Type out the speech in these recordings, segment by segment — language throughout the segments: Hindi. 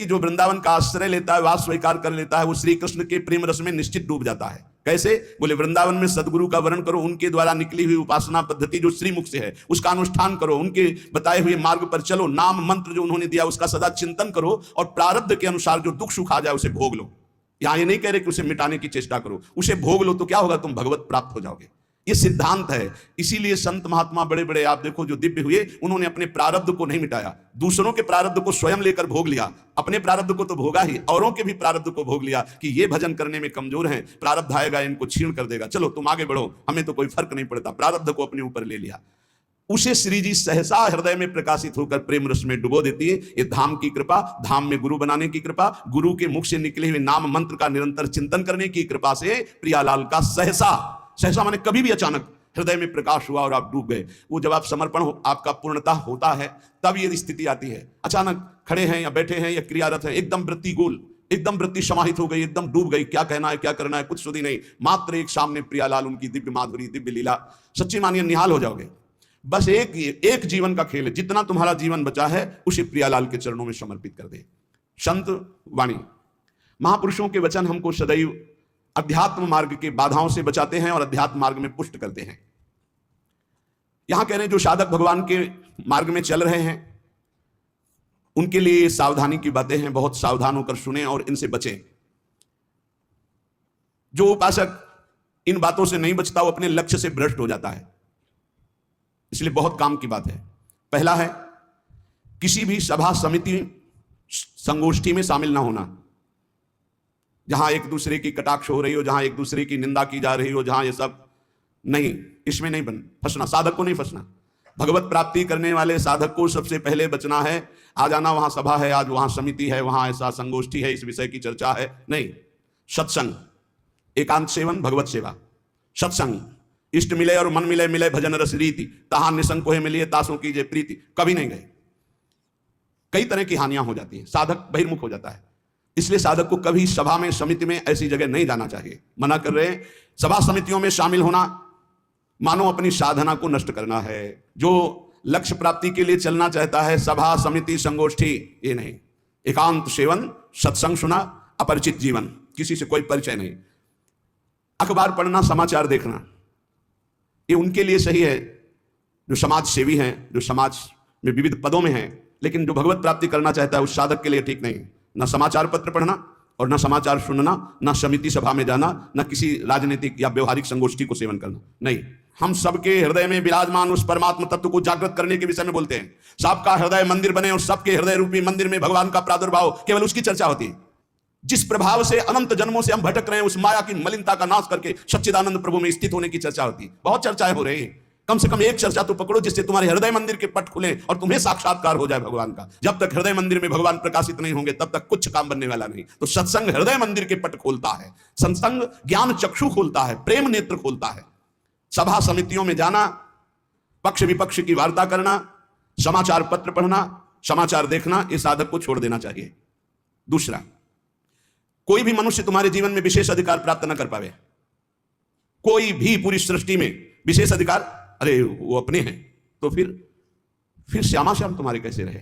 कि जो वृंदावन का आश्रय लेता है, वास स्वीकार कर लेता है, वो श्री कृष्ण के प्रेम रस में निश्चित डूब जाता है। कैसे? बोले वृंदावन में सदगुरु का वर्ण करो, उनके द्वारा निकली हुई उपासना पद्धति जो श्रीमुख से है उसका अनुष्ठान करो, उनके बताए हुए मार्ग पर चलो, नाम मंत्र जो उन्होंने दिया उसका सदा चिंतन करो, और प्रारब्ध के अनुसार जो दुख सुख आ जाए उसे भोग लो। यहां ये नहीं कह रहे कि उसे मिटाने की चेष्टा करो, उसे भोग लो, तो क्या होगा? तुम भगवत प्राप्त हो जाओगे। ये सिद्धांत है। इसीलिए संत महात्मा बड़े बड़े आप देखो जो दिव्य हुए, उन्होंने अपने प्रारब्ध को नहीं मिटाया, दूसरों के प्रारब्ध को स्वयं लेकर भोग लिया। अपने प्रारब्ध को तो भोगा ही, औरों के भी प्रारब्ध को भोग लिया कि ये भजन करने में कमजोर हैं, प्रारब्ध आएगा इनको छीण कर देगा, चलो तुम आगे बढ़ो, हमें तो कोई फर्क नहीं पड़ता। प्रारब्ध को अपने ऊपर ले लिया। उसे श्री जी सहसा हृदय में प्रकाशित होकर प्रेम रस में डुबो देती है। ये धाम की कृपा, धाम में गुरु बनाने की कृपा, गुरु के मुख से निकले हुए नाम मंत्र का निरंतर चिंतन करने की कृपा से प्रियालाल का सहसा, सहसा माने कभी भी अचानक हृदय में प्रकाश हुआ और आप डूब गए। वो जब आप समर्पण आपका पूर्णता होता है तब ये स्थिति आती है। अचानक खड़े हैं या बैठे हैं या क्रियारत है, एकदम वृत्ति गोल, एकदम वृत्ति समाहित हो गई, एकदम डूब गई, क्या कहना है क्या करना है कुछ सुधी नहीं, मात्र एक सामने प्रियालाल, उनकी दिव्य माधुरी, दिव्य लीला, सच्ची मानिए निहाल हो जाओगे। बस एक जीवन का खेल है, जितना तुम्हारा जीवन बचा है उसे प्रियालाल के चरणों में समर्पित कर दे। संत वाणी, महापुरुषों के वचन हमको सदैव अध्यात्म मार्ग के बाधाओं से बचाते हैं और अध्यात्म मार्ग में पुष्ट करते हैं। यहां कह रहे हैं जो साधक भगवान के मार्ग में चल रहे हैं उनके लिए सावधानी की बातें हैं, बहुत सावधान होकर सुने और इनसे बचें। जो उपासक इन बातों से नहीं बचता वो अपने लक्ष्य से भ्रष्ट हो जाता है, इसलिए बहुत काम की बात है। पहला है किसी भी सभा समिति संगोष्ठी में शामिल ना होना, जहां एक दूसरे की कटाक्ष हो रही हो, जहां एक दूसरे की निंदा की जा रही हो, जहां ये सब नहीं, इसमें नहीं फंसना, साधक को नहीं फंसना। भगवत प्राप्ति करने वाले साधक को सबसे पहले बचना है। आज आना वहां सभा है, आज वहां समिति है, वहां ऐसा संगोष्ठी है, इस विषय की चर्चा है, नहीं। सत्संग, एकांत सेवन, भगवत सेवा, सत्संग, इष्ट मिले और मन मिले, मिले भजन रस रीति, तहां निसंग कोहे मिलिए तासों कीजिए प्रीति, कभी नहीं गए। कई तरह की हानियां हो जाती हैं, साधक बहिर्मुख हो जाता है। इसलिए साधक को कभी सभा में, समिति में, ऐसी जगह नहीं जाना चाहिए। मना कर रहे हैं। सभा समितियों में शामिल होना मानो अपनी साधना को नष्ट करना है। जो लक्ष्य प्राप्ति के लिए चलना चाहता है, सभा समिति संगोष्ठी, ये नहीं। एकांत सेवन, सत्संग सुना, अपरिचित जीवन, किसी से कोई परिचय नहीं। अखबार पढ़ना, समाचार देखना, ये उनके लिए सही है जो समाज सेवी हैं, जो समाज में विविध पदों में हैं, लेकिन जो भगवत प्राप्ति करना चाहता है उस साधक के लिए ठीक नहीं। न समाचार पत्र पढ़ना और न समाचार सुनना, न समिति सभा में जाना, न किसी राजनीतिक या व्यवहारिक संगोष्ठी को सेवन करना, नहीं। हम सबके हृदय में विराजमान उस परमात्मा तत्व को जागृत करने के विषय में बोलते हैं। सबका हृदय मंदिर बने और सबके हृदय रूपी मंदिर में भगवान का प्रादुर्भाव, केवल उसकी चर्चा होती है। जिस प्रभाव से अनंत जन्मों से हम भटक रहे हैं, उस माया की मलिनता का नाश करके सच्चिदानंद प्रभु में स्थित होने की चर्चा होती है। बहुत चर्चाएं हो रही है, कम से कम एक चर्चा तो पकड़ो जिससे तुम्हारे हृदय मंदिर के पट खुले और तुम्हें साक्षात्कार हो जाए भगवान का। जब तक हृदय मंदिर में भगवान प्रकाशित नहीं होंगे तब तक कुछ काम बनने वाला नहीं। तो सत्संग हृदय मंदिर के पट खोलता है, सत्संग ज्ञान चक्षु खोलता है, प्रेम नेत्र खोलता है। सभा समितियों में जाना, पक्ष विपक्ष की वार्ता करना, समाचार पत्र पढ़ना, समाचार देखना, इस साधक को छोड़ देना चाहिए। दूसरा, कोई भी मनुष्य तुम्हारे जीवन में विशेष अधिकार प्राप्त न कर पावे। कोई भी पूरी सृष्टि में विशेष अधिकार, अरे वो अपने हैं, तो फिर श्यामा श्याम तुम्हारे कैसे रहे?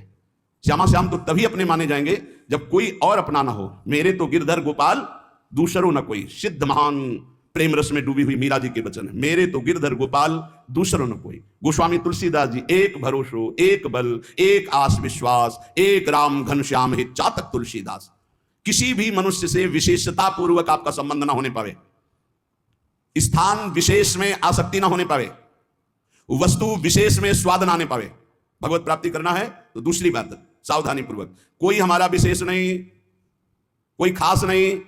श्यामा श्याम तो तभी अपने माने जाएंगे जब कोई और अपना ना हो। मेरे तो गिरधर गोपाल दूसरों न कोई, सिद्ध महान प्रेम रस में डूबी हुई मीरा जी के वचन है। मेरे तो गिरधर गोपाल दूसरों न कोई। गोस्वामी तुलसीदास जी, एक भरोसो, एक बल, एक आस विश्वास, एक राम घनश्याम हित चातक तुलसीदास। किसी भी मनुष्य से विशेषता पूर्वक आपका संबंध ना होने पावे, स्थान विशेष में आसक्ति ना होने पावे, वस्तु विशेष में स्वाद ना आने पावे। भगवत प्राप्ति करना है तो दूसरी बात, सावधानी पूर्वक। कोई हमारा विशेष नहीं, कोई खास नहीं,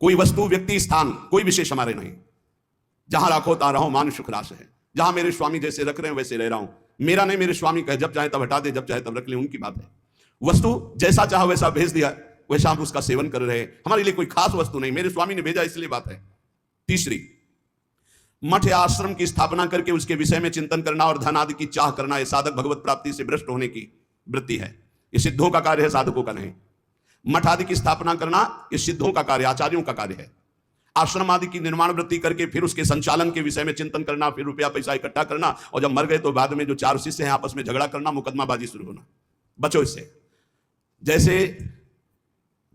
कोई वस्तु व्यक्ति स्थान कोई विशेष हमारे नहीं। जहां राखो ता रहो मान सुख रास है। जहां मेरे स्वामी जैसे रख रहे हैं वैसे रह रहा हूं। मेरा नहीं, मेरे स्वामी कहे जब चाहे तब हटा दे, जब चाहे तब रख ले, उनकी बात है। वस्तु जैसा चाहा वैसा भेज दिया, वैसा हम उसका सेवन कर रहे हैं। हमारे लिए कोई खास वस्तु नहीं, मेरे स्वामी ने भेजा इसलिए बात है। तीसरी, मठ या आश्रम की स्थापना करके उसके विषय में चिंतन करना और धन आदि की चाह करना, यह साधक भगवत प्राप्ति से भ्रष्ट होने की वृत्ति है। यह सिद्धों का कार्य है, साधकों का नहीं। मठ आदि की स्थापना करना यह सिद्धों का कार्य, आचार्यों का कार्य है। आश्रम आदि की निर्माण वृत्ति करके फिर उसके संचालन के विषय में चिंतन करना, फिर रुपया पैसा इकट्ठा करना, और जब मर गए तो बाद में जो चार शिष्य हैं आपस में झगड़ा करना, मुकदमाबाजी शुरू होना, बचो इससे। जैसे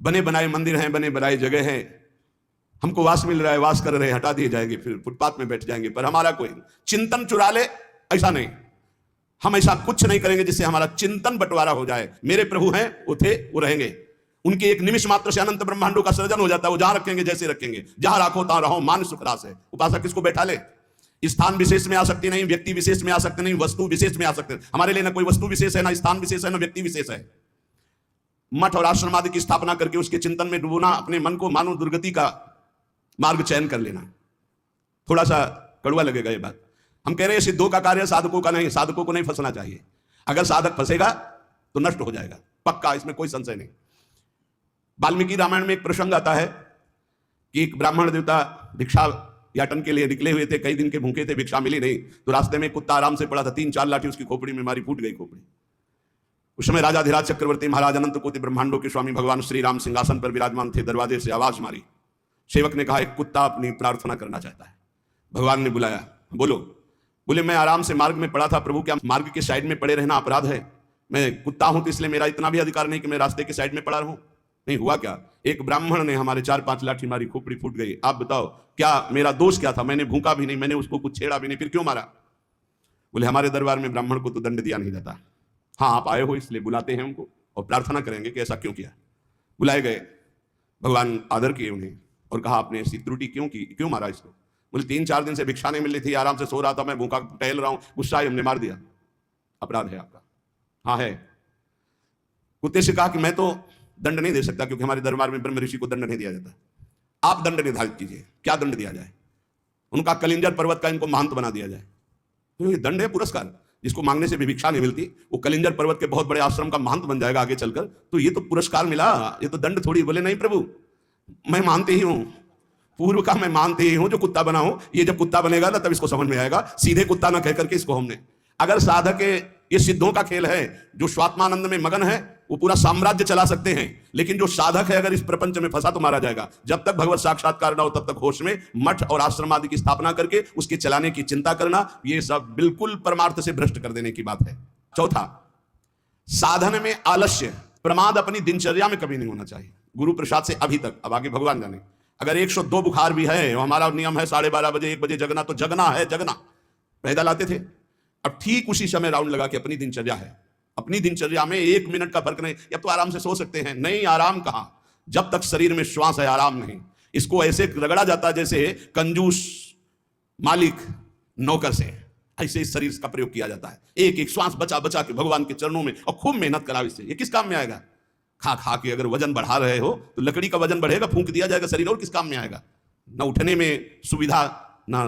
बने बनाए मंदिर हैं, बने बनाए जगह हैं, हमको वास मिल रहा है, वास कर रहे हैं, हटा दिए जाएंगे, फिर फुटपाथ में बैठ जाएंगे, पर हमारा कोई चिंतन चुरा ले, ऐसा नहीं। हम ऐसा कुछ नहीं करेंगे जिससे हमारा चिंतन बंटवारा हो जाए। मेरे प्रभु हैं, वो थे, वो रहेंगे। उनके एक निमिष मात्र से अनंत ब्रह्मांडों का सृजन हो जाता है। वो जहां रखेंगे जैसे रखेंगे, जहां रखो तहां रहो, मान सुख रास है। उपासक किसको बैठा ले? स्थान विशेष में आ सकती नहीं, व्यक्ति विशेष में आ सकते नहीं, वस्तु विशेष में आ सकते। हमारे लिए ना कोई वस्तु विशेष है, ना स्थान विशेष है, ना व्यक्ति विशेष है। मठ और आश्रम आदि की स्थापना करके उसके चिंतन में डूबना, अपने मन को मानव दुर्गति का मार्ग चयन कर लेना। थोड़ा सा कड़वा लगेगा ये बात। हम कह रहे हैं सिद्धों का कार्य, साधकों का नहीं। साधकों को नहीं फंसना चाहिए। अगर साधक फंसेगा तो नष्ट हो जाएगा, पक्का, इसमें कोई संशय नहीं। वाल्मीकि रामायण में एक प्रसंग आता है कि एक ब्राह्मण देवता भिक्षा याटन के लिए निकले हुए थे, कई दिन के भूखे थे, भिक्षा मिली नहीं, तो रास्ते में कुत्ता आराम से पड़ा था, 3-4 लाठी उसकी खोपड़ी में मारी, फूट गई खोपड़ी। उस समय राजाधिराज चक्रवर्ती महाराज अनंत कोटि ब्रह्मांडों के स्वामी भगवान श्री राम सिंहासन पर विराजमान थे। दरवाजे से आवाज मारी। सेवक ने कहा, एक कुत्ता अपनी प्रार्थना करना चाहता है। भगवान ने बुलाया, बोलो। बोले, मैं आराम से मार्ग में पड़ा था प्रभु, क्या मार्ग के साइड में पड़े रहना अपराध है? मैं कुत्ता हूं तो इसलिए मेरा इतना भी अधिकार नहीं कि मैं रास्ते के साइड में पड़ा रहूं। नहीं हुआ क्या? एक ब्राह्मण ने हमारे 4-5 लाठी मारी, खोपड़ी फूट गई। आप बताओ क्या मेरा दोष क्या था? मैंने भूखा भी नहीं, मैंने उसको कुछ छेड़ा भी नहीं, फिर क्यों मारा? बोले, हमारे दरबार में ब्राह्मण को तो दंड दिया नहीं जाता। हाँ, आप आए हो इसलिए बुलाते हैं उनको और प्रार्थना करेंगे कि ऐसा क्यों किया। बुलाए गए, भगवान आदर किए उन्हें और कहा, आपने ऐसी त्रुटि क्यों की, क्यों मारा इसको? बोले, 3-4 दिन से भिक्षा नहीं मिल रही थी, आराम से सो रहा था, मैं भूखा टहल रहा हूं, गुस्सा हमने मार दिया। अपराध है आपका? हाँ है। कुत्ते से कहा कि मैं तो दंड नहीं दे सकता क्योंकि हमारे दरबार में ब्रह्म ऋषि को दंड नहीं दिया जाता। आप दंड निर्धारित कीजिए, क्या दंड दिया जाए? उनका कलिंजर पर्वत का इनको महंत बना दिया जाए। तो ये दंड है, पुरस्कार। जिसको मांगने से भी भिक्षा नहीं मिलती, वो कलिंजर पर्वत के बहुत बड़े आश्रम का महंत बन जाएगा आगे चलकर, तो ये तो पुरस्कार मिला, ये तो दंड थोड़ी। बोले, नहीं प्रभु, मैं मानते ही हूं, पूर्व का मैं मानते ही हूं, जो कुत्ता बना हूं, ये जब कुत्ता बनेगा ना तब इसको समझ में आएगा। सीधे कुत्ता ना कह करके इसको हमने, अगर साधक, ये सिद्धों का खेल है, जो स्वात्मानंद में मगन है वो पूरा साम्राज्य चला सकते हैं, लेकिन जो साधक है अगर इस प्रपंच में फंसा तो मारा जाएगा। जब तक भगवत साक्षात्कार ना हो तब तक होश में मठ और आश्रम आदि की स्थापना करके उसके चलाने की चिंता करना, ये सब बिल्कुल परमार्थ से भ्रष्ट कर देने की बात है। चौथा, साधन में आलस्य, प्रमाद अपनी दिनचर्या में कभी नहीं होना चाहिए। गुरु प्रसाद से अभी तक, अब आगे भगवान जाने, अगर 102 बुखार भी है, हमारा नियम है 12:30 बजे 1 बजे जगना, तो जगना है, जगना। पैदल आते थे, अब ठीक उसी समय राउंड लगा के अपनी दिनचर्या है। अपनी दिनचर्या में 1 मिनट का फर्क नहीं। अब तो आराम से सो सकते हैं, नहीं, आराम कहां? जब तक शरीर में श्वास है आराम नहीं। इसको ऐसे रगड़ा जाता जैसे कंजूस मालिक नौकर से, ऐसे इस शरीर का प्रयोग किया जाता है। एक एक श्वास बचा बचा के भगवान के चरणों में, और खूब मेहनत करा। इससे ये किस काम में आएगा? खा खा के अगर वजन बढ़ा रहे हो तो लकड़ी का वजन बढ़ेगा, फूंक दिया जाएगा शरीर, और किस काम में आएगा? ना उठने में सुविधा, ना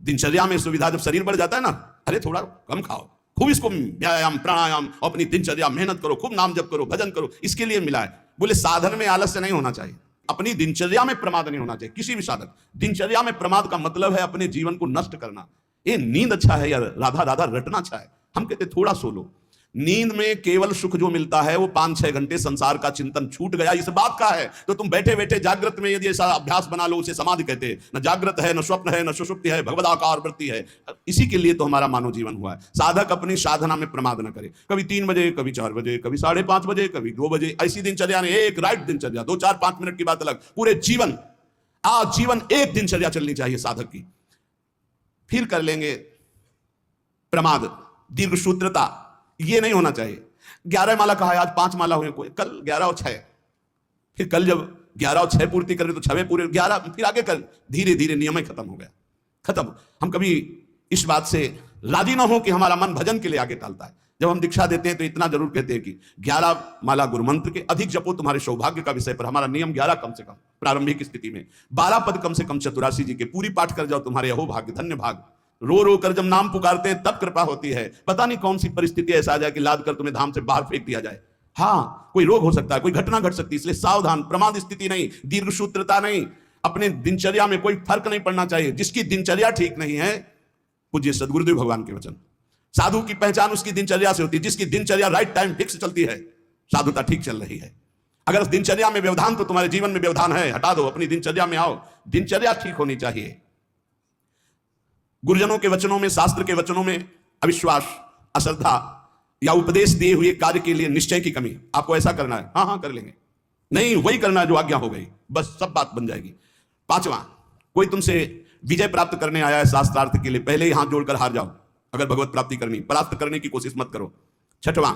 दिनचर्या में सुविधा। जब शरीर बढ़ जाता है ना, अरे थोड़ा कम खाओ, खूब इसको व्यायाम प्राणायाम, अपनी दिनचर्या मेहनत करो, खूब नाम जप करो, भजन करो, इसके लिए मिला है। बोले, साधन में आलस्य नहीं होना चाहिए, अपनी दिनचर्या में प्रमाद नहीं होना चाहिए। किसी भी साधक, दिनचर्या में प्रमाद का मतलब है अपने जीवन को नष्ट करना। ये नींद अच्छा है या राधा राधा रटना अच्छा है? हम कहते थोड़ा सो लो। नींद में केवल सुख जो मिलता है वो 5-6 घंटे संसार का चिंतन छूट गया इस बात का है। तो तुम बैठे बैठे जागृत में यदि ऐसा अभ्यास बना लो, उसे समाधि कहते हैं। न जागृत है, न स्वप्न है, न सुषुप्ति है, भगवदाकार वृत्ति है। इसी के लिए तो हमारा मानव जीवन हुआ है। साधक अपनी साधना में प्रमाद न करे। कभी 3 बजे, कभी 4 बजे, कभी 5:30 बजे, कभी 2 बजे, ऐसी दिनचर्या नहीं। एक राइट दिनचर्या, 2, 4, 5 मिनट की बात अलग, पूरे जीवन, आजीवन एक दिनचर्या चलनी चाहिए साधक की। फिर कर लेंगे प्रमाद, दीर्घ सूत्रता, ये नहीं होना चाहिए। 11 माला कहा है, आज 5 माला हुए, कोई कल 11 और 6, फिर कल जब 11 और 6 पूर्ति कर रहे तो 6वें पूरे, 11 फिर आगे कर, धीरे धीरे नियम ही खत्म हो गया, खत्म। हम कभी इस बात से राजी ना हो कि हमारा मन भजन के लिए आगे टालता है। जब हम दीक्षा देते हैं तो इतना जरूर कहते हैं कि 11 माला गुरु मंत्र के अधिक जपो तुम्हारे सौभाग्य का विषय पर। हमारा नियम 11 कम से कम प्रारंभिक स्थिति में, 12 पद कम से कम चतुरासी जी के पूरी पाठ कर जाओ, तुम्हारे अहो भाग्य, धन्य भाग। रो रो कर जब नाम पुकारते हैं तब कृपा होती है। पता नहीं कौन सी परिस्थिति ऐसा आ जाए कि लाद कर तुम्हें धाम से बाहर फेंक दिया जाए। हाँ, कोई रोग हो सकता है, कोई घटना घट सकती है, इसलिए सावधान। प्रमाद स्थिति नहीं, दीर्घ सूत्रता नहीं, अपने दिनचर्या में कोई फर्क नहीं पड़ना चाहिए। जिसकी दिनचर्या ठीक नहीं है, पूज्य सदगुरुदेव भगवान के वचन, साधु की पहचान उसकी दिनचर्या से होती है। जिसकी दिनचर्या राइट टाइम फिक्स चलती है, साधुता ठीक चल रही है। अगर दिनचर्या में व्यवधान, तो तुम्हारे जीवन में व्यवधान है, हटा दो, अपनी दिनचर्या में आओ। दिनचर्या ठीक होनी चाहिए। गुरुजनों के वचनों में, शास्त्र के वचनों में अविश्वास, अश्रद्धा या उपदेश दिए हुए कार्य के लिए निश्चय की कमी। आपको ऐसा करना है, हाँ हाँ कर लेंगे, नहीं वही करना है जो आज्ञा हो गई, बस सब बात बन जाएगी। पांचवा, कोई तुमसे विजय प्राप्त करने आया है शास्त्रार्थ के लिए, पहले ही हाथ जोड़कर हार जाओ। अगर भगवत प्राप्ति करनी, प्राप्त करने की कोशिश मत करो। छठवां,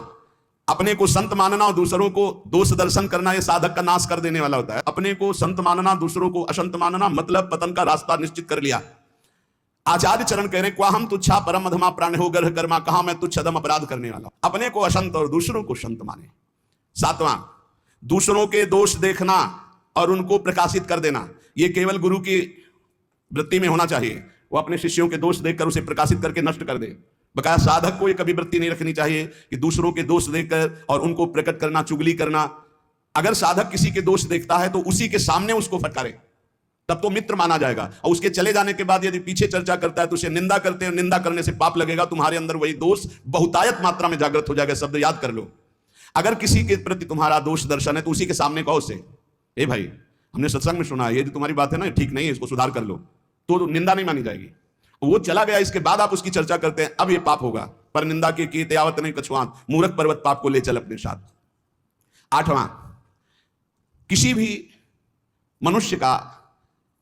अपने को संत मानना और दूसरों को दोष दर्शन करना, यह साधक का नाश कर देने वाला होता है। अपने को संत मानना, दूसरों को असंत मानना, मतलब पतन का रास्ता निश्चित कर लिया। आचार्य चरण कह रहे हैं, क्वा हम तुच्छा परम अधमा प्राण हो गर्ह कर्मा, कहां मैं तुच्छ अधम अपराध करने वाला। अपने को असंत और दूसरों को संत माने। सातवां, दूसरों के दोष देखना और उनको प्रकाशित कर देना, यह केवल गुरु की वृत्ति में होना चाहिए। वो अपने शिष्यों के दोष देखकर उसे प्रकाशित करके नष्ट कर दे। बकाया साधक को यह कभी वृत्ति नहीं रखनी चाहिए कि दूसरों के दोष देखकर और उनको प्रकट करना, चुगली करना। अगर साधक किसी के दोष देखता है तो उसी के सामने उसको फटकारे, तब तो मित्र माना जाएगा। और उसके चले जाने के बाद यदि पीछे चर्चा करता है तो उसे निंदा करते हैं, निंदा करने से पाप लगेगा, तुम्हारे अंदर वही दोष बहुतायत मात्रा में जागृत हो जाएगा। शब्द याद कर लो। अगर किसी के प्रति तुम्हारा दोष दर्शन है तो उसी के सामने कहो उसे, ए भाई हमने सत्संग में सुना है, ये जो तुम्हारी बात है ना ठीक नहीं है, इसको सुधार कर लो, तो निंदा नहीं मानी जाएगी। वो चला गया, इसके बाद आप उसकी चर्चा करते हैं, अब ये पाप होगा। पर निंदा की त्यावत नहीं कछुआत, मूर्ख पर्वत पाप को ले चल अपने साथ। आठवां, किसी भी मनुष्य का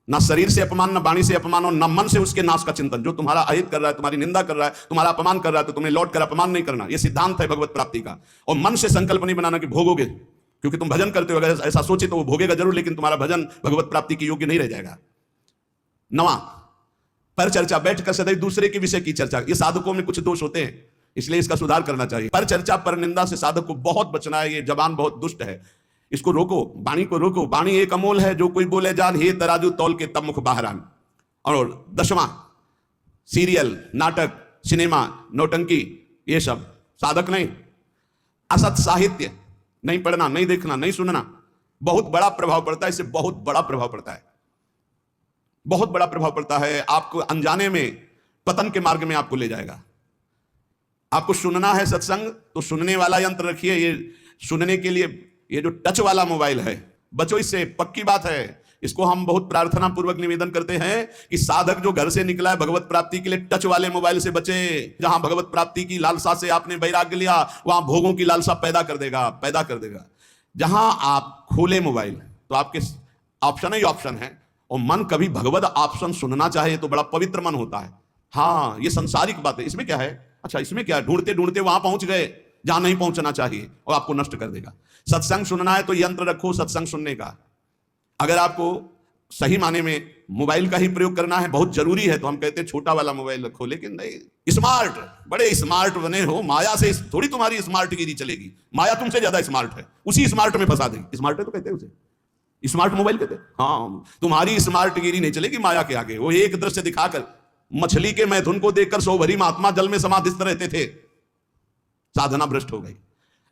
ना शरीर से अपमान, ना वाणी से अपमान और ना मन से उसके नाश का चिंतन। जो तुम्हारा अहित कर रहा है, तुम्हारी निंदा कर रहा है, तुम्हारा अपमान कर रहा है, तो तुम्हें लौट कर अपमान नहीं करना। यह सिद्धांत है भगवत प्राप्ति का। और मन से संकल्प नहीं बनाना कि भोगोगे, क्योंकि तुम भजन करते हो, अगर ऐसा सोचे तो वो भोगेगा जरूर, लेकिन तुम्हारा भजन भगवत प्राप्ति के योग्य नहीं रह जाएगा। नवा, पर चर्चा, बैठकर सदैव दूसरे के विषय की चर्चा, ये साधकों में कुछ दोष होते हैं, इसलिए इसका सुधार करना चाहिए। पर चर्चा, पर निंदा से साधक को बहुत बचना है। ये जबान बहुत दुष्ट है, इसको रोको, वाणी को रोको। वाणी एक अमोल है, जो कोई बोले जान, हे तराजू तौल के तब मुख बाहर आन। और 10वां, सीरियल, नाटक, सिनेमा, नौटंकी, ये सब साधक नहीं। असत साहित्य नहीं पढ़ना, नहीं देखना, नहीं सुनना, बहुत बड़ा प्रभाव पड़ता है। इससे बहुत बड़ा प्रभाव पड़ता है, बहुत बड़ा प्रभाव पड़ता है। आपको अनजाने में पतन के मार्ग में आपको ले जाएगा। आपको सुनना है सत्संग तो सुनने वाला यंत्र रखिए। ये सुनने के लिए ये जो टच वाला मोबाइल है, बचो इससे, पक्की बात है। इसको हम बहुत प्रार्थना पूर्वक निवेदन करते हैं कि साधक जो घर से निकला है भगवत प्राप्ति के लिए, टच वाले मोबाइल से बचे। जहां भगवत प्राप्ति की लालसा से आपने वैराग्य लिया, वहां भोगों की लालसा पैदा कर देगा। जहां आप खोले मोबाइल तो आपके ऑप्शन ही ऑप्शन है, और मन कभी भगवत ऑप्शन सुनना चाहे तो बड़ा पवित्र मन होता है। हाँ, ये संसारिक बात है, इसमें क्या है, अच्छा इसमें क्या है, ढूंढते ढूंढते वहां पहुंच गए जहां नहीं पहुंचना चाहिए, और आपको नष्ट कर देगा। सत्संग सुनना है तो यंत्र रखो सत्संग सुनने का। अगर आपको सही माने में मोबाइल का ही प्रयोग करना है, बहुत जरूरी है, तो हम कहते हैं छोटा वाला मोबाइल रखो। लेकिन नहीं, स्मार्ट, बड़े स्मार्ट बने हो, माया से थोड़ी तुम्हारी स्मार्टगिरी चलेगी। माया तुमसे ज्यादा स्मार्ट है, उसी स्मार्ट में फंसा देगी। स्मार्ट है तो कहते हैं उसे स्मार्ट मोबाइल कहते हैं। हाँ, तुम्हारी स्मार्टगिरी नहीं चलेगी माया के आगे। वो एक दृश्य दिखाकर, मछली के मैथुन को देखकर सौभरी महात्मा जल में समाधिस्थ रहते थे, साधना भ्रष्ट हो गई।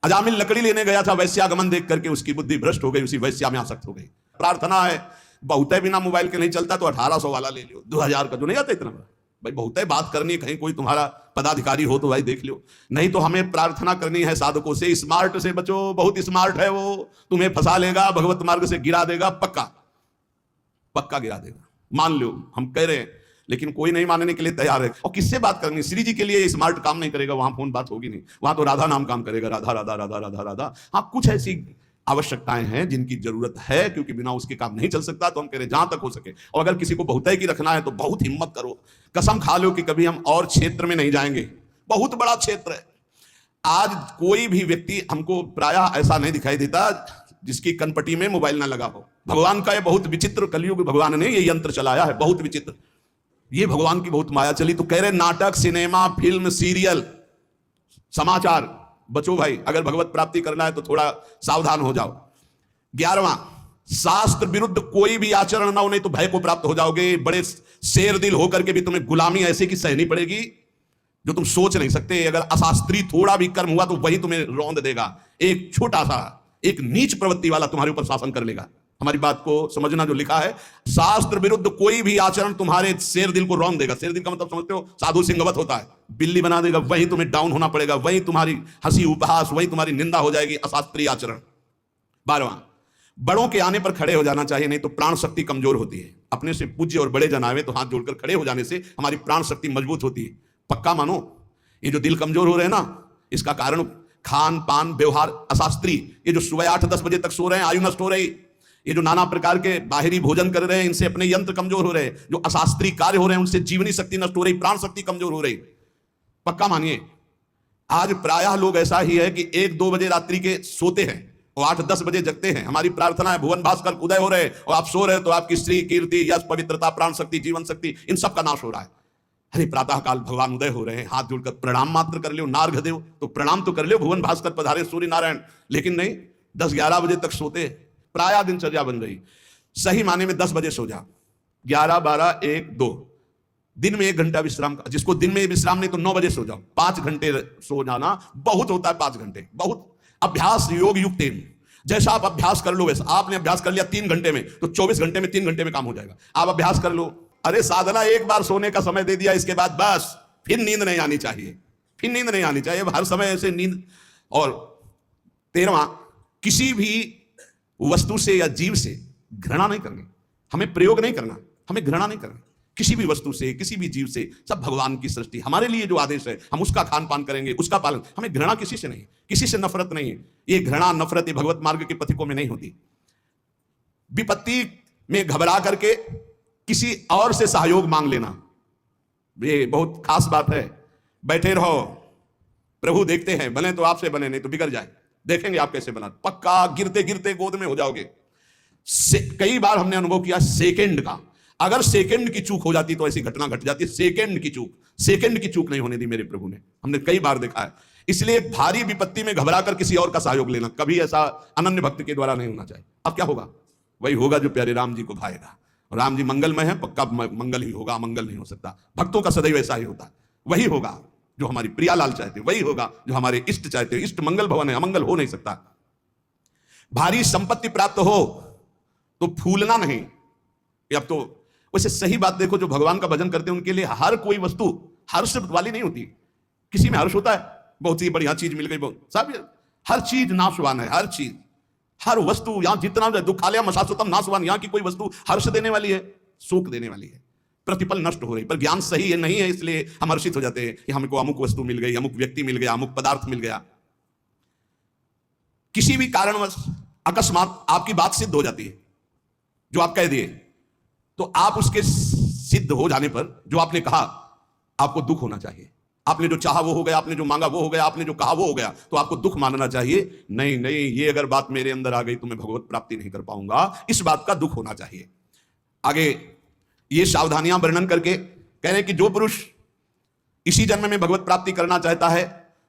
अजामिल लकड़ी लेने गया था, वैश्यागमन देख करके उसकी बुद्धि भ्रष्ट हो गई, उसी वैश्या में आसक्त हो गई। प्रार्थना है, बहुत है बिना मोबाइल के नहीं चलता तो 1800 वाला ले लियो, 2000 का जो नहीं आता इतना भाई, बहुत है बात करनी है, कहीं कोई तुम्हारा पदाधिकारी हो तो भाई देख लियो। नहीं तो हमें प्रार्थना करनी है साधकों से, स्मार्ट से बचो, बहुत स्मार्ट है वो, तुम्हें फंसा लेगा, भगवत मार्ग से गिरा देगा, पक्का गिरा देगा। मान लो हम कह रहे हैं, लेकिन कोई नहीं मानने के लिए तैयार है। और किससे बात करनी, श्री जी के लिए स्मार्ट काम नहीं करेगा, वहां फोन बात होगी नहीं, वहां तो राधा नाम काम करेगा, राधा राधा राधा राधा राधा। हाँ, कुछ ऐसी आवश्यकताएं हैं जिनकी जरूरत है, क्योंकि बिना उसके काम नहीं चल सकता, तो हम कह रहे जहां तक हो सके। और अगर किसी को बहुतायत की रखना है तो बहुत हिम्मत करो, कसम खा लो कि कभी हम और क्षेत्र में नहीं जाएंगे। बहुत बड़ा क्षेत्र है। आज कोई भी व्यक्ति हमको प्रायः ऐसा नहीं दिखाई देता जिसकी कनपटी में मोबाइल ना लगा हो। भगवान का यह बहुत विचित्र, कलयुग भगवान ने ये यंत्र चलाया है, बहुत विचित्र। ये भगवान की बहुत माया चली। तो कह रहे नाटक, सिनेमा, फिल्म, सीरियल, समाचार, बचो भाई। अगर भगवत प्राप्ति करना है तो थोड़ा सावधान हो जाओ। 11वां, शास्त्र विरुद्ध कोई भी आचरण ना हो, नहीं तो भय को प्राप्त हो जाओगे। बड़े शेर दिल होकर के भी तुम्हें गुलामी ऐसे की सहनी पड़ेगी जो तुम सोच नहीं सकते। अगर अशास्त्रीय थोड़ा भी कर्म हुआ तो वही तुम्हें रौंद देगा। एक छोटा सा, एक नीच प्रवृत्ति वाला तुम्हारे ऊपर शासन कर लेगा। हमारी बात को समझना, जो लिखा है, शास्त्र विरुद्ध कोई भी आचरण तुम्हारे शेर दिल को रौंद देगा। शेर दिल का मतलब समझते हो, साधु सिंहवत होता है, बिल्ली बना देगा, वही तुम्हें डाउन होना पड़ेगा, वही तुम्हारी हंसी उपहास, वही तुम्हारी निंदा हो जाएगी, अशास्त्रीय आचरण। 12वां, बड़ों के आने पर खड़े हो जाना चाहिए, नहीं तो प्राण शक्ति कमजोर होती है। अपने से पूज्य और बड़े जन आवे तो हाथ जोड़कर खड़े हो जाने से हमारी प्राण शक्ति मजबूत होती है। पक्का मानो, ये जो दिल कमजोर हो रहे हैं ना, इसका कारण खान पान व्यवहार अशास्त्रीय, ये जो सुबह 8-10 बजे तक सो रहे हैं, आयु नष्ट हो रही, ये जो नाना प्रकार के बाहरी भोजन कर रहे हैं, इनसे अपने यंत्र कमजोर हो रहे हैं, जो अशास्त्रीय कार्य हो रहे हैं उनसे जीवनी शक्ति नष्ट हो रही, प्राण शक्ति कमजोर हो रही। पक्का मानिए आज प्रायः लोग ऐसा ही है कि 1-2 बजे रात्रि के सोते हैं और 8-10 बजे जगते हैं। हमारी प्रार्थना है भुवन भास्कर उदय हो रहे और आप सो रहे तो आपकी स्त्री कीर्ति, यश, पवित्रता, प्राण शक्ति, जीवन शक्ति, इन सब का नाश हो रहा है। अरे प्रातः काल भगवान उदय हो रहे हैं, हाथ जोड़कर प्रणाम मात्र कर लो, नार्घ देव तो प्रणाम तो कर लो, भुवन भास्कर पधारे सूर्य नारायण, लेकिन नहीं 10-11 बजे तक सोते। प्रायः दिनचर्या बन रही। सही माने में 10 बजे सो जा, 11, 12, 1, 2 दिन में 1 घंटा विश्राम का, जिसको दिन में विश्राम नहीं तो 9 बजे सो जाओ। 5 घंटे सो जाना बहुत होता है, 5 घंटे बहुत। अभ्यास योग युक्त, जैसा आप अभ्यास कर लो वैसा। आपने अभ्यास कर लिया 3 घंटे में तो 24 घंटे में 3 घंटे में काम हो जाएगा। आप अभ्यास कर लो। अरे साधना एक बार सोने का समय दे दिया, इसके बाद बस फिर नींद नहीं आनी चाहिए, फिर नींद नहीं आनी चाहिए हर समय ऐसे नींद। और 13वां, किसी भी वस्तु से या जीव से घृणा नहीं करनी। हमें प्रयोग नहीं करना, हमें घृणा नहीं करनी किसी भी वस्तु से, किसी भी जीव से। सब भगवान की सृष्टि, हमारे लिए जो आदेश है हम उसका खान पान करेंगे, उसका पालन। हमें घृणा किसी से नहीं, किसी से नफरत नहीं है। ये घृणा नफरत ये भगवत मार्ग के पथिकों में नहीं होती। विपत्ति में घबरा करके किसी और से सहयोग मांग लेना, ये बहुत खास बात है। बैठे रहो, प्रभु देखते हैं, बने तो आपसे बने, नहीं तो बिगड़ जाए, देखेंगे आप कैसे बना। पक्का गिरते गिरते गोद में हो जाओगे। कई बार हमने अनुभव किया सेकंड का, अगर सेकंड की चूक हो जाती तो ऐसी घटना घट जाती। सेकंड की चूक नहीं होने दी मेरे प्रभु ने, हमने कई बार देखा है। इसलिए भारी विपत्ति में घबरा कर किसी और का सहयोग लेना कभी ऐसा अनन्य भक्त के द्वारा नहीं होना चाहिए। अब क्या होगा? वही होगा जो प्यारे राम जी को भाएगा। राम जी मंगलमय है, पक्का मंगल ही होगा, अमंगल नहीं हो सकता। भक्तों का सदैव ऐसा ही होता है। वही होगा जो हमारी प्रियालाल चाहते, वही होगा जो हमारे इष्ट चाहते। इष्ट मंगल भवन है, अमंगल हो नहीं सकता। भारी संपत्ति प्राप्त हो तो फूलना नहीं। अब तो वैसे सही बात देखो, जो भगवान का भजन करते हैं उनके लिए हर कोई वस्तु हर्ष वाली नहीं होती। किसी में हर्ष होता है, बहुत ही बढ़िया चीज मिल गई, बहुत सब, हर चीज नाशवान है। हर चीज, हर वस्तु, यहां जितना दुखालय मशाश्वतम नाशवान, यहां की कोई वस्तु हर्ष देने वाली है, सुख देने वाली है। प्रतिपल नष्ट हो रही, पर ज्ञान सही है नहीं है, इसलिए हम हर्षित हो जाते हैं कि हमको अमुक वस्तु मिल गई, अमुक व्यक्ति मिल गया, अमुक पदार्थ मिल गया। किसी भी कारणवश अकस्मात आपकी बात सिद्ध हो जाती है, जो आप कह दिए, तो आप उसके सिद्ध हो जाने पर जो आपने कहा आपको दुख होना चाहिए। आपने जो चाहा वो हो गया, आपने जो मांगा वो हो गया, आपने जो कहा वो हो गया, तो आपको दुख मानना चाहिए। नहीं नहीं, ये अगर बात मेरे अंदर आ गई तो मैं भगवत प्राप्ति नहीं कर पाऊंगा, इस बात का दुख होना चाहिए। आगे ये सावधानियां वर्णन करके कह रहे हैं कि जो पुरुष इसी जन्म में भगवत प्राप्ति करना चाहता है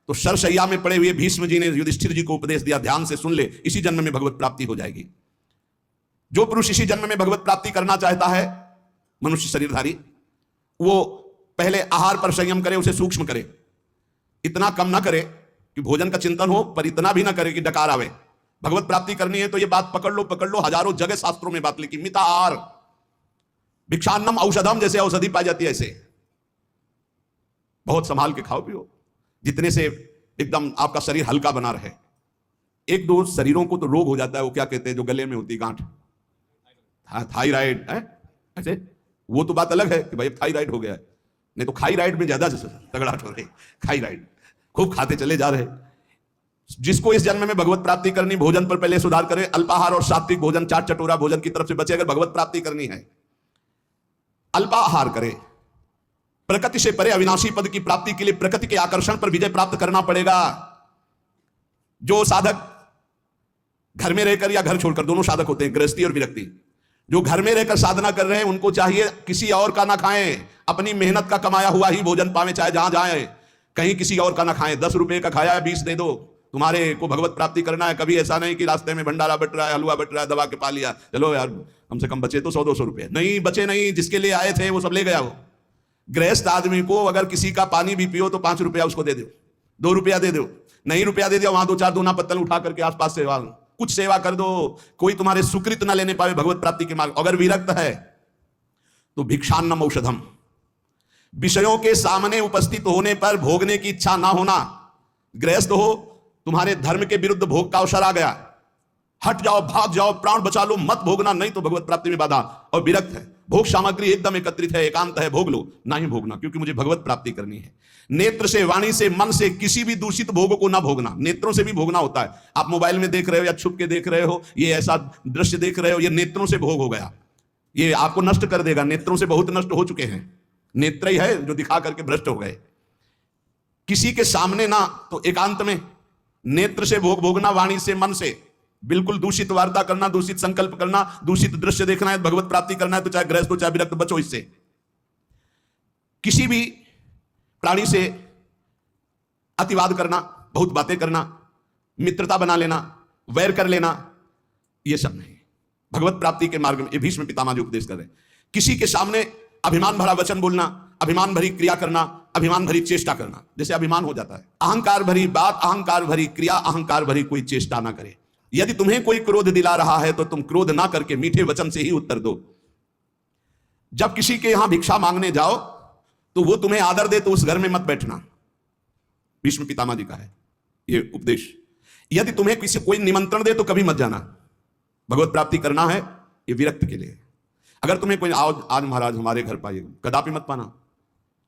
तो सरसैया में पड़े हुए भीष्म जी ने युधिष्ठिर जी को उपदेश दिया, ध्यान से सुन ले, इसी जन्म में भगवत प्राप्ति हो जाएगी। जो पुरुष इसी जन्म में भगवत प्राप्ति करना चाहता है, मनुष्य शरीरधारी, वो पहले आहार पर संयम करे, उसे सूक्ष्म करे, इतना कम ना करे कि भोजन का चिंतन हो, पर इतना भी ना करे कि डकार आवे। भगवत प्राप्ति करनी है तो ये बात पकड़ लो, हजारों जगह शास्त्रों में बात लिखी। मिताहार, भिक्षान्नम औषधम, जैसे औषधि पाई जाती है ऐसे बहुत संभाल के खाओ पियो, जितने से एकदम आपका शरीर हल्का बना रहे। एक दो शरीरों को तो रोग हो जाता है, वो क्या कहते हैं जो गले में होती गांठ, थायराइड है, ऐसे वो तो बात अलग है कि भाई थायराइड हो गया है, नहीं तो थायराइड में ज्यादा तगड़ाहट हो रही। थायराइड खूब खाते चले जा रहे। जिसको इस जन्म में भगवत प्राप्ति करनी, भोजन पर पहले सुधार करे, अल्पाहार और सात्विक भोजन, चाट चटोरा भोजन की तरफ से बचे। अगर भगवत प्राप्ति करनी है, अल्पाहार करे। प्रकृति से परे अविनाशी पद की प्राप्ति के लिए प्रकृति के आकर्षण पर विजय प्राप्त करना पड़ेगा। जो साधक घर में रहकर या घर छोड़कर, दोनों साधक होते हैं, गृहस्थी और विरक्ति, जो घर में रहकर साधना कर रहे हैं उनको चाहिए किसी और का ना खाएं, अपनी मेहनत का कमाया हुआ ही भोजन पावे, चाहे जहां जाए, कहीं किसी और का ना खाएं। 10 रुपए का खाया है, 20 दे दो, तुम्हारे को भगवत प्राप्ति करना है। कभी ऐसा नहीं कि रास्ते में भंडारा बट रहा है, हलवा बट रहा है, दबा के पा लिया, चलो यार कम से कम बचे तो 100-200 रुपए। नहीं बचे, नहीं, जिसके लिए आए थे वो सब ले गया। वो गृहस्थ आदमी को अगर किसी का पानी भी पियो तो 5 रुपया उसको दे दो, 2 रुपया दे दो, नहीं रुपया दे दिया, वहां 2-4 दोना पत्तल उठा करके आसपास से कुछ सेवा कर दो। कोई तुम्हारे सुकृत ना लेने पावे भगवत प्राप्ति के मार्ग। अगर विरक्त है तो भिक्षान्नम औषधम, विषयों के सामने उपस्थित होने पर भोगने की इच्छा ना होना। गृहस्थ हो, तुम्हारे धर्म के विरुद्ध भोग का अवसर आ गया, हट जाओ, भाग जाओ, प्राण बचा लो, मत भोगना, नहीं तो भगवत प्राप्ति में बाधा। और विरक्त है, भोग सामग्री एकदम एकत्रित है, एकांत है, भोग लो, ना ही भोगना, क्योंकि मुझे भगवत प्राप्ति करनी है। नेत्र से, वाणी से, मन से किसी भी दूषित भोग को ना भोगना। नेत्रों से भी भोगना होता है। आप मोबाइल में देख रहे हो या छुप के देख रहे हो, ये ऐसा दृश्य देख रहे हो, ये नेत्रों से भोग हो गया, ये आपको नष्ट कर देगा। नेत्रों से बहुत नष्ट हो चुके हैं, नेत्र ही है जो दिखा करके भ्रष्ट हो गए। किसी के सामने ना, तो एकांत में नेत्र से भोग भोगना, वाणी से, मन से बिल्कुल दूषित वार्ता करना, दूषित संकल्प करना, दूषित दृश्य देखना है, भगवत प्राप्ति करना है तो चाहे गृहस्थ हो चाहे विरक्त, बचो इससे। किसी भी प्राणी से अतिवाद करना, बहुत बातें करना, मित्रता बना लेना, वैर कर लेना, यह सब नहीं। भगवत प्राप्ति के मार्ग में ये भीष्म पितामह जी उपदेश कर रहे हैं। किसी के सामने अभिमान भरा वचन बोलना, अभिमान भरी क्रिया करना, अभिमान भरी चेष्टा करना, जैसे अभिमान हो जाता है। अहंकार भरी बात, अहंकार भरी क्रिया, अहंकार भरी कोई चेष्टा ना करे। यदि तुम्हें कोई क्रोध दिला रहा है तो तुम क्रोध ना करके मीठे वचन से ही उत्तर दो। जब किसी के यहां भिक्षा मांगने जाओ तो वो तुम्हें आदर दे तो उस घर में मत बैठना, भीष्म पितामह जी का है ये उपदेश। यदि तुम्हें किसी कोई निमंत्रण दे तो कभी मत जाना। भगवत प्राप्ति करना है ये विरक्त के लिए। अगर तुम्हें कोई आज महाराज हमारे घर पाइए, कदापि मत पाना,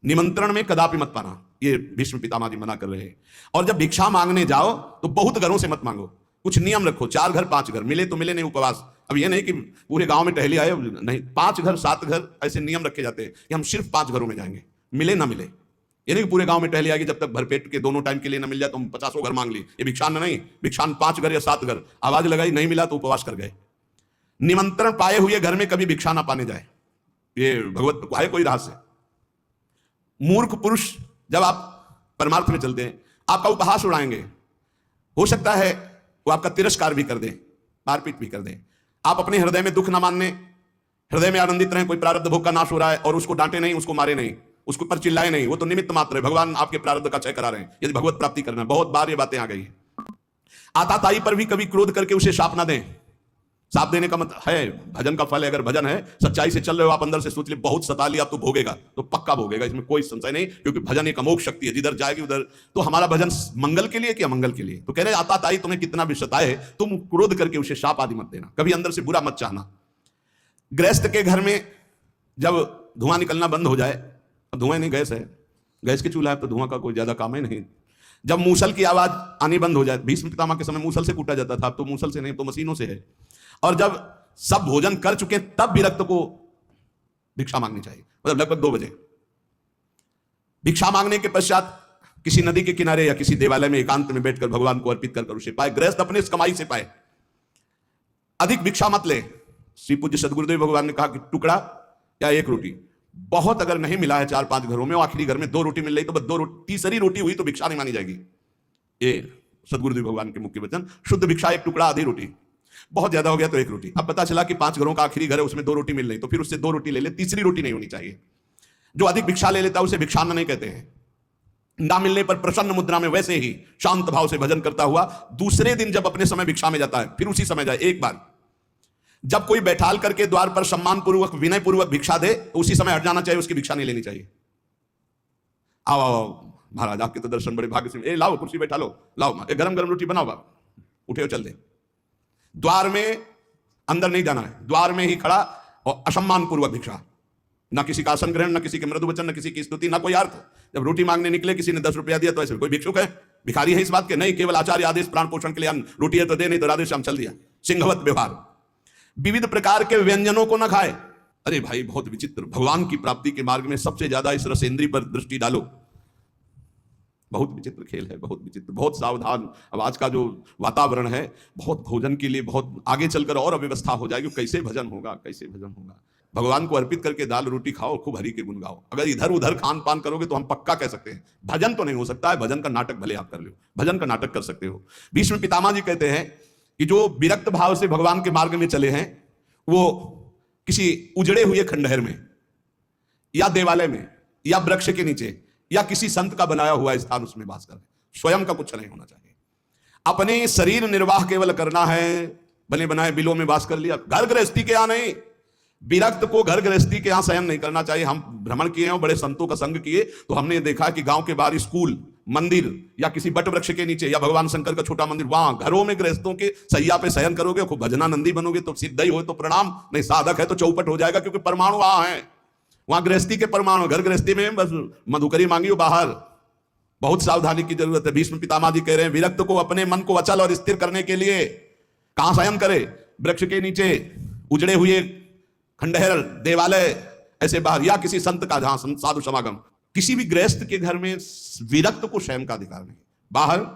निमंत्रण में कदापि मत पाना, ये भीष्म पितामह जी मना कर रहे हैं। और जब भिक्षा मांगने जाओ तो बहुत घरों से मत मांगो, कुछ नियम रखो, 4 घर 5 घर, मिले तो मिले, नहीं उपवास। अब ये नहीं कि पूरे गांव में टहले आए, नहीं, 5 घर 7 घर ऐसे नियम रखे जाते हैं कि हम सिर्फ 5 घरों में जाएंगे, मिले ना मिले। ये नहीं कि पूरे गांव में टहले आएगी, जब तक भरपेट के दोनों टाइम के लिए ना मिल जाए तो हम 50 घर मांग ली। ये भिक्षान नहीं, भिक्षान 5 घर या 7 घर, आवाज लगाई नहीं मिला तो उपवास कर गए। निमंत्रण पाए हुए घर में कभी भिक्षा ना पाने जाए, ये भगवत है कोई रहस्य। मूर्ख पुरुष जब आप परमार्थ में चलते हैं आपका उपहास उड़ाएंगे, हो सकता है वो आपका तिरस्कार भी कर दें, मारपीट भी कर दें। आप अपने हृदय में दुख ना मानने, हृदय में आनंदित रहें। कोई प्रारब्ध भोग का नाश हो रहा है और उसको डांटे नहीं, उसको मारे नहीं, उसके ऊपर चिल्लाए नहीं, वो तो निमित्त मात्र है, भगवान आपके प्रारब्ध का क्षय करा रहे हैं। यदि भगवत प्राप्ति करना, बहुत बार ये बातें आ गई है। आताताई पर भी कभी क्रोध करके उसे शाप ना दें। साप देने का मतलब है भजन का फल है। अगर भजन है, सच्चाई से चल रहे हो, आप अंदर से सोच ले बहुत सता लिया, आप तो भोगेगा, तो पक्का भोगेगा, इसमें कोई संशय नहीं, क्योंकि भजन एक अमोघ शक्ति है, जिधर जाएगी उधर। तो हमारा भजन मंगल के लिए कि अमंगल के लिए? तो कह रहे आता ताई तुम्हें कितना भी सताए, तुम क्रोध करके उसे शाप आदि मत देना, कभी अंदर से बुरा मत चाहना। गृहस्थ के घर में जब धुआं निकलना बंद हो जाए, धुआं नहीं गैस है, गैस के चूल्हा है तो धुआं का कोई ज्यादा काम ही नहीं। जब मूसल की आवाज आनी बंद हो जाए, भीष्म पितामह के समय मूसल से कूटा जाता था, अब तो मूसल से नहीं, तो मशीनों से है। और जब सब भोजन कर चुके तब विरक्त को भिक्षा मांगनी चाहिए, मतलब लगभग 2 बजे। भिक्षा मांगने के पश्चात किसी नदी के किनारे या किसी देवालय में एकांत में बैठकर भगवान को अर्पित कर उसे पाए। गृहस्थ अपने इस कमाई से पाए, अधिक भिक्षा मत ले। श्री पूज्य सदगुरुदेव भगवान ने कहा कि टुकड़ा या 1 रोटी, बहुत अगर नहीं मिला है 4-5 घरों में, आखिरी घर में 2 रोटी मिल रही तो बस 2 रोटी, तीसरी रोटी हुई तो भिक्षा नहीं मानी जाएगी। ये सदगुरुदेव भगवान के मुख्य वचन। शुद्ध भिक्षा 1 टुकड़ा, आधी रोटी, बहुत ज्यादा हो गया तो 1 रोटी। अब पता चला कि 5 घरों का आखिरी घर है, उसमें 2 रोटी मिल रही, तो फिर उससे 2 रोटी ले ले, तीसरी रोटी नहीं होनी चाहिए। जो अधिक भिक्षा ले लेता है उसे भिक्षान्न नहीं कहते हैं। ना मिलने पर प्रसन्न मुद्रा में वैसे ही शांत भाव से भजन करता हुआ दूसरे दिन जब अपने समय भिक्षा में जाता है, फिर उसी समय जाए। एक बार जब कोई बैठाल करके द्वार पर सम्मान पूर्वक विनय पूर्वक भिक्षा दे तो उसी समय हट जाना चाहिए, उसकी भिक्षा नहीं लेनी चाहिए। आओ आओ महाराज, आपके तो दर्शन बड़े भाग्य से, लाओ कुर्सी बैठा लो, लाओ गरम गरम रोटी बनाओ, उठे हो चल दे। द्वार में अंदर नहीं जाना है, द्वार में ही खड़ा और असम्मान पूर्वक भिक्षा, ना किसी का आसन ग्रहण, ना किसी के मृदु वचन, ना किसी की स्तुति, ना कोई अर्थ। जब रोटी मांगने निकले किसी ने 10 रुपया दिया तो ऐसे कोई भिक्षुक है, भिखारी है इस बात के? नहीं, केवल आचार्य आदेश, प्राण पोषण के लिए अन्न, रोटी है तो दे, नहीं तो राधे श्याम चल दिया। सिंहवत व्यवहार, विविध प्रकार के व्यंजनों को न खाए। अरे भाई बहुत विचित्र। भगवान की प्राप्ति के मार्ग में सबसे ज्यादा इस रसेंद्री पर दृष्टि डालो। बहुत विचित्र खेल है, बहुत विचित्र, बहुत सावधान। अब आज का जो वातावरण है, बहुत भोजन के लिए बहुत आगे चलकर और अव्यवस्था हो जाएगी। कैसे भजन होगा, कैसे भजन होगा? भगवान को अर्पित करके दाल रोटी खाओ, खूब हरि के गुण गाओ। अगर इधर उधर खान पान करोगे तो हम पक्का कह सकते हैं भजन तो नहीं हो सकता है। भजन का नाटक भले आप कर लो, भजन का नाटक कर सकते हो। भीष्म पितामह जी कहते हैं कि जो विरक्त भाव से भगवान के मार्ग में चले हैं, वो किसी उजड़े हुए खंडहर में या देवालय में या वृक्ष के नीचे या किसी संत का बनाया हुआ स्थान, उसमें वास कर, स्वयं का कुछ नहीं होना चाहिए। अपने शरीर निर्वाह केवल करना है, बने बनाए बिलों में वास कर लिया। घर गृहस्थी के यहाँ नहीं, विरक्त को घर गृहस्थी के यहाँ शयन नहीं करना चाहिए। हम भ्रमण किए हैं, बड़े संतों का संग किए, तो हमने देखा कि गांव के बाहर स्कूल, मंदिर या किसी बट वृक्ष के नीचे या भगवान शंकर का छोटा मंदिर, वहां घरों में गृहस्थों के सैया पे शयन करोगे, खूब भजनानंदी बनोगे तो सिद्ध ही हो तो प्रणाम, नहीं साधक है तो चौपट हो जाएगा, क्योंकि परमाणु वहां है, वहां गृहस्थी के परमाणु। घर गृहस्थी में बस मधुकरी मांगियो बाहर, बहुत सावधानी की जरूरत है। भीष्म पितामह जी कह रहे हैं विरक्त को अपने मन को अचल और स्थिर करने के लिए कहां शयन करे? वृक्ष के नीचे, उजड़े हुए खंडहर, देवालय, ऐसे बाहर, या किसी संत का जहां साधु समागम। किसी भी गृहस्थ के घर में विरक्त को शयन का अधिकार नहीं। बाहर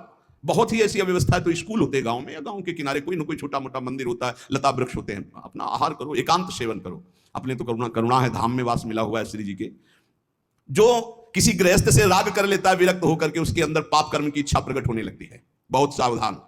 बहुत ही ऐसी अव्यवस्था है तो स्कूल होते हैं गांव में, या गांव के किनारे कोई ना कोई छोटा मोटा मंदिर होता है, लता वृक्ष होते हैं, अपना आहार करो, एकांत सेवन करो। अपने तो करुणा है, धाम में वास मिला हुआ है श्री जी के। जो किसी गृहस्थ से राग कर लेता है विरक्त होकर के, उसके अंदर पाप कर्म की इच्छा प्रकट होने लगती है। बहुत सावधान।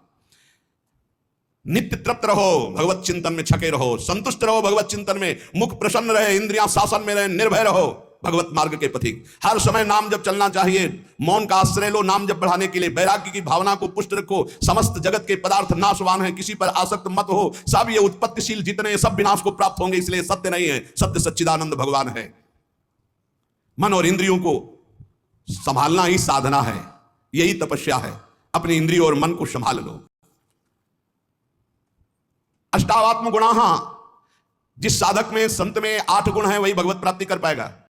नित्य तृप्त रहो, भगवत चिंतन में छके रहो, संतुष्ट रहो भगवत चिंतन में, मुख प्रसन्न रहे, इंद्रियां शासन में रहे, निर्भय रहो भगवत मार्ग के पथिक। हर समय नाम जप चलना चाहिए। मौन का आश्रय लो नाम जप बढ़ाने के लिए। वैराग्य की भावना को पुष्ट रखो। समस्त जगत के पदार्थ नाशवान है, किसी पर आसक्त मत हो। सब ये उत्पत्तिशील जितने ये सब विनाश को प्राप्त होंगे, इसलिए सत्य नहीं है, सत्य सच्चिदानंद भगवान है। मन और इंद्रियों को संभालना ही साधना है, यही तपस्या है। अपनी इंद्रियों और मन को संभाल लो। अष्टावात्म गुणाः, जिस साधक में संत में 8 गुण है वही भगवत प्राप्ति कर पाएगा।